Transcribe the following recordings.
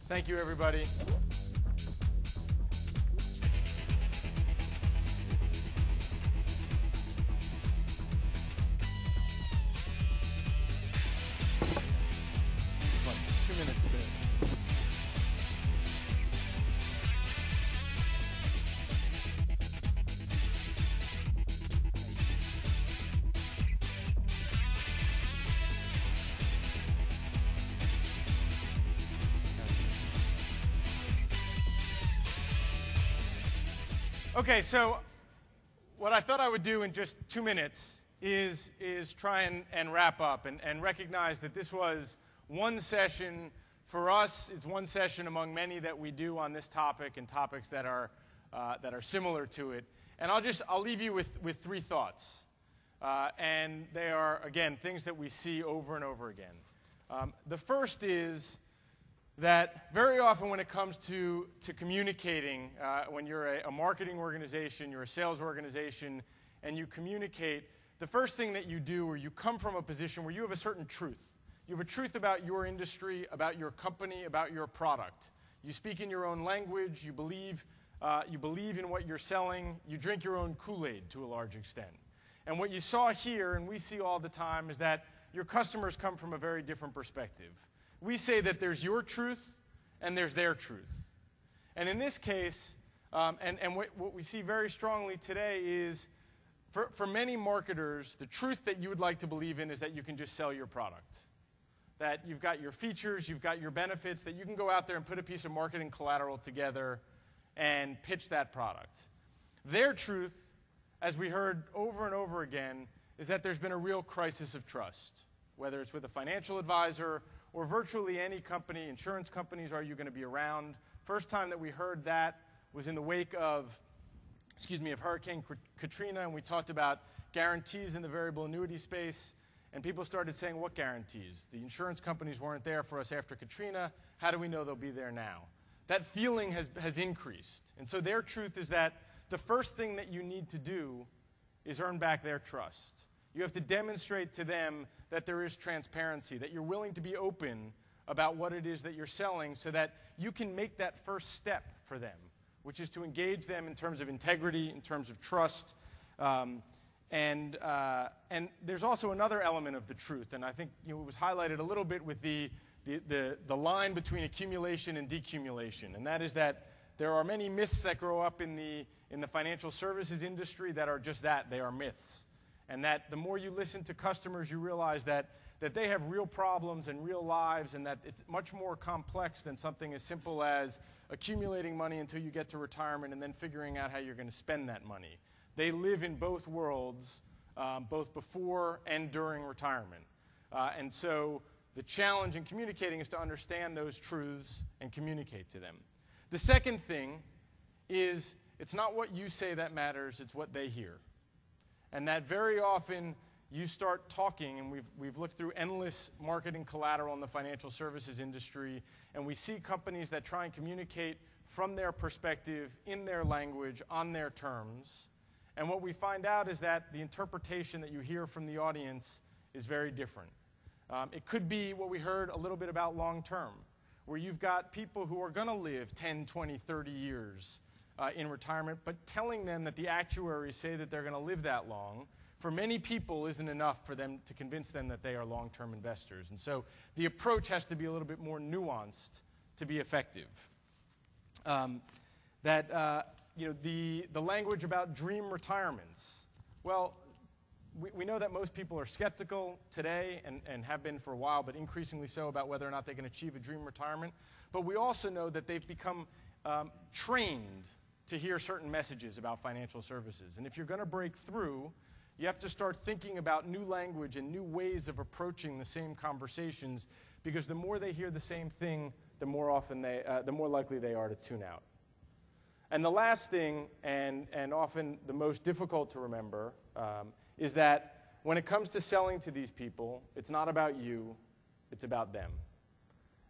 Thank you, everybody. It's like 2 minutes to. Okay, so what I thought I would do in just 2 minutes is try and wrap up and recognize that this was one session for us. It's one session among many that we do on this topic and topics that are similar to it. And I'll leave you with 3 thoughts, and they are, again, things that we see over and over again. The first is that very often when it comes to communicating, when you're a marketing organization, you're a sales organization, and you communicate, the first thing that you do, or you come from a position where you have a certain truth. You have a truth about your industry, about your company, about your product. You speak in your own language, you believe in what you're selling, you drink your own Kool-Aid to a large extent. And what you saw here, and we see all the time, is that your customers come from a very different perspective. We say that there's your truth and there's their truth. And in this case, and what we see very strongly today is, for many marketers, the truth that you would like to believe in is that you can just sell your product. That you've got your features, you've got your benefits, that you can go out there and put a piece of marketing collateral together and pitch that product. Their truth, as we heard over and over again, is that there's been a real crisis of trust, whether it's with a financial advisor or virtually any company. Insurance companies, are you going to be around? First time that we heard that was in the wake of Hurricane Katrina, and we talked about guarantees in the variable annuity space, and people started saying, what guarantees? The insurance companies weren't there for us after Katrina. How do we know they'll be there now? That feeling has increased. And so their truth is that the first thing that you need to do is earn back their trust. You have to demonstrate to them that there is transparency, that you're willing to be open about what it is that you're selling so that you can make that first step for them, which is to engage them in terms of integrity, in terms of trust. And there's also another element of the truth, and I think it was highlighted a little bit with the line between accumulation and decumulation, and that is that there are many myths that grow up in the financial services industry that are just that, they are myths. And that the more you listen to customers, you realize that they have real problems and real lives, and that it's much more complex than something as simple as accumulating money until you get to retirement and then figuring out how you're going to spend that money. They live in both worlds, both before and during retirement. And so the challenge in communicating is to understand those truths and communicate to them. The second thing is it's not what you say that matters, it's what they hear. And that very often you start talking, and we've looked through endless marketing collateral in the financial services industry, and we see companies that try and communicate from their perspective, in their language, on their terms. And what we find out is that the interpretation that you hear from the audience is very different. It could be what we heard a little bit about long term, where you've got people who are going to live 10, 20, 30 years in retirement, but telling them that the actuaries say that they're going to live that long, for many people isn't enough for them to convince them that they are long-term investors. And so the approach has to be a little bit more nuanced to be effective. The language about dream retirements. Well, we know that most people are skeptical today and have been for a while, but increasingly so, about whether or not they can achieve a dream retirement. But we also know that they've become trained to hear certain messages about financial services. And if you're going to break through, you have to start thinking about new language and new ways of approaching the same conversations, because the more they hear the same thing, the more likely they are to tune out. And the last thing, and often the most difficult to remember, is that when it comes to selling to these people, it's not about you, it's about them.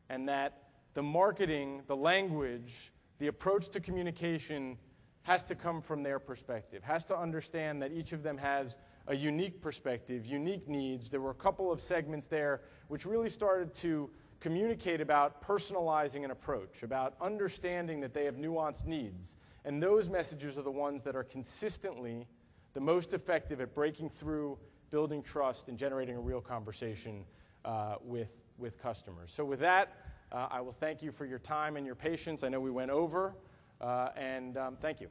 And that the marketing, the language, the approach to communication has to come from their perspective, has to understand that each of them has a unique perspective, unique needs. There were a couple of segments there which really started to communicate about personalizing an approach, about understanding that they have nuanced needs. And those messages are the ones that are consistently the most effective at breaking through, building trust, and generating a real conversation with customers. So with that, I will thank you for your time and your patience. I know we went over, and thank you.